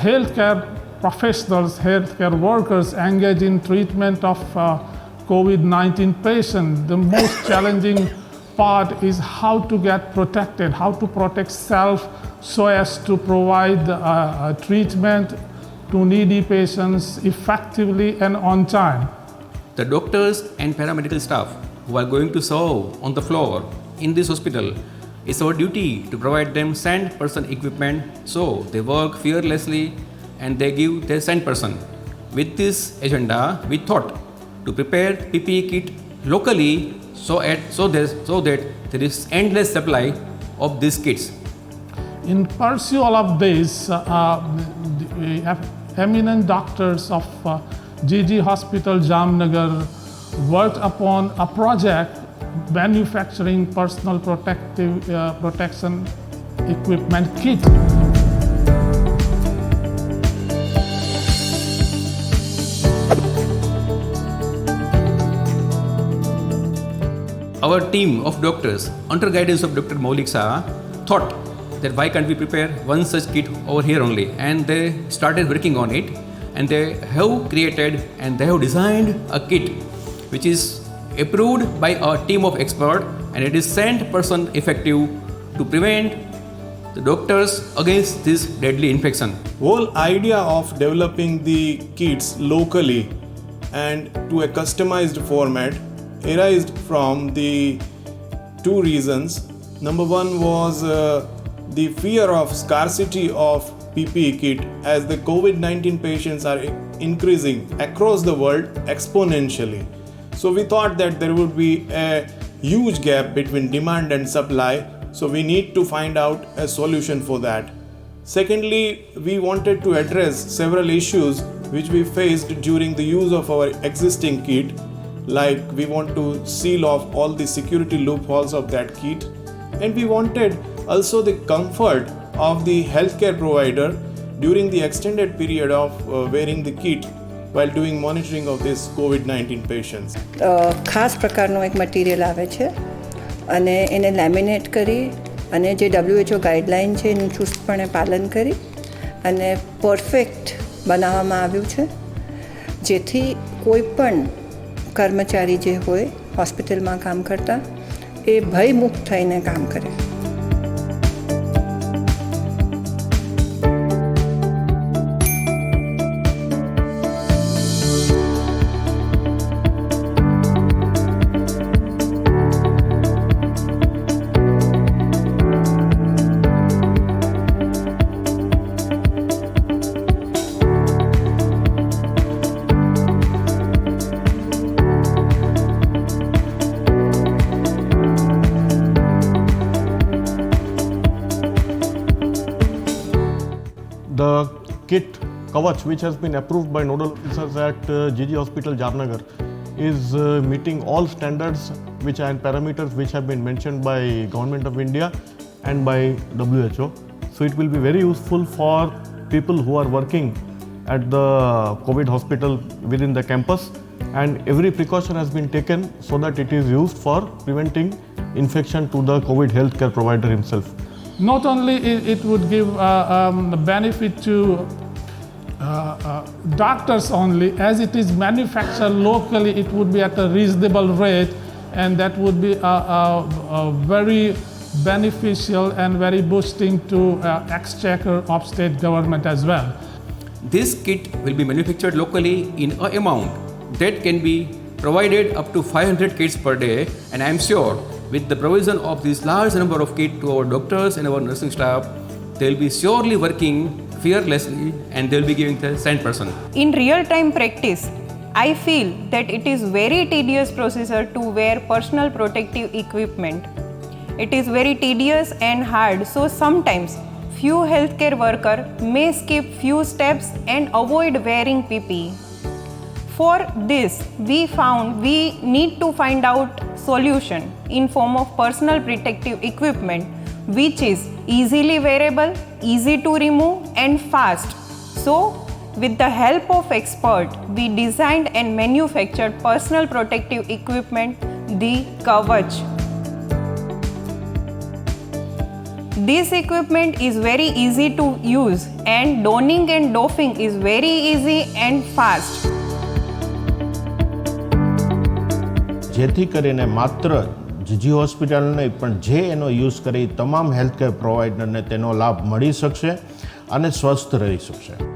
healthcare professionals, healthcare workers engage in treatment of COVID-19 patients, the most challenging part is how to get protected, how to protect self so as to provide treatment to needy patients effectively and on time. The doctors and paramedical staff who are going to serve on the floor in this hospital, it's our duty to provide them 100% equipment so they work fearlessly and they give their 100%. With this agenda, we thought to prepare PPE kit locally so that there is endless supply of these kits. In pursuit of this, the eminent doctors of GG Hospital Jamnagar worked upon a project manufacturing personal protection equipment kit. Our team of doctors, under guidance of Dr. Mehul thought that why can't we prepare one such kit over here only, and they started working on it, and they have created and they have designed a kit which is approved by our team of experts, and it is 100% effective to prevent the doctors against this deadly infection. Whole idea of developing the kits locally and to a customized format arised from the two reasons. Number one was the fear of scarcity of PPE kit, as the COVID-19 patients are increasing across the world exponentially. So we thought that there would be a huge gap between demand and supply, so we need to find out a solution for that. Secondly, we wanted to address several issues which we faced during the use of our existing kit, like we want to seal off all the security loopholes of that kit, and we wanted also the comfort of the healthcare provider during the extended period of wearing the kit while doing monitoring of these COVID-19 patients. ખાસ પ્રકારનું એક material આવે છે અને એને laminate કરી અને જે WHO ગાઈડલાઇન છે એનું ચુસ્તપણે પાલન કરી અને પરફેક્ટ બનાવવામાં આવ્યું છે, જેથી કોઈ પણ કર્મચારી જે હોય હોસ્પિટલમાં કામ કરતા એ ભયમુક્ત થઈને કામ કરે. The kit Kavach, which has been approved by nodal officers at GG Hospital Jamnagar, is meeting all standards and parameters which have been mentioned by Government of India and by WHO. So it will be very useful for people who are working at the COVID hospital within the campus, and every precaution has been taken so that it is used for preventing infection to the COVID healthcare provider himself. Not only it would give benefit to doctors only, as it is manufactured locally, it would be at a reasonable rate, and that would be very beneficial and very boosting to exchequer of state government as well. This kit will be manufactured locally in an amount that can be provided up to 500 kits per day, and I am sure with the provision of this large number of kits to our doctors and our nursing staff, they will be surely working fearlessly and they will be giving the 100%. In real-time practice, I feel that it is very tedious procedure to wear personal protective equipment. It is very tedious and hard, so sometimes few healthcare workers may skip few steps and avoid wearing PPE. For this, we found we need to find out solution in form of personal protective equipment which is easily wearable, easy to remove and fast. So, with the help of expert, we designed and manufactured personal protective equipment, the Kavach. This equipment is very easy to use and donning and doffing is very easy and fast. જેથી કરીને માત્ર જીજી hospital નહીં પણ જે એનો use કરે એ તમામ healthcare પ્રોવાઈડરને તેનો લાભ મળી શકશે અને સ્વસ્થ રહી શકશે.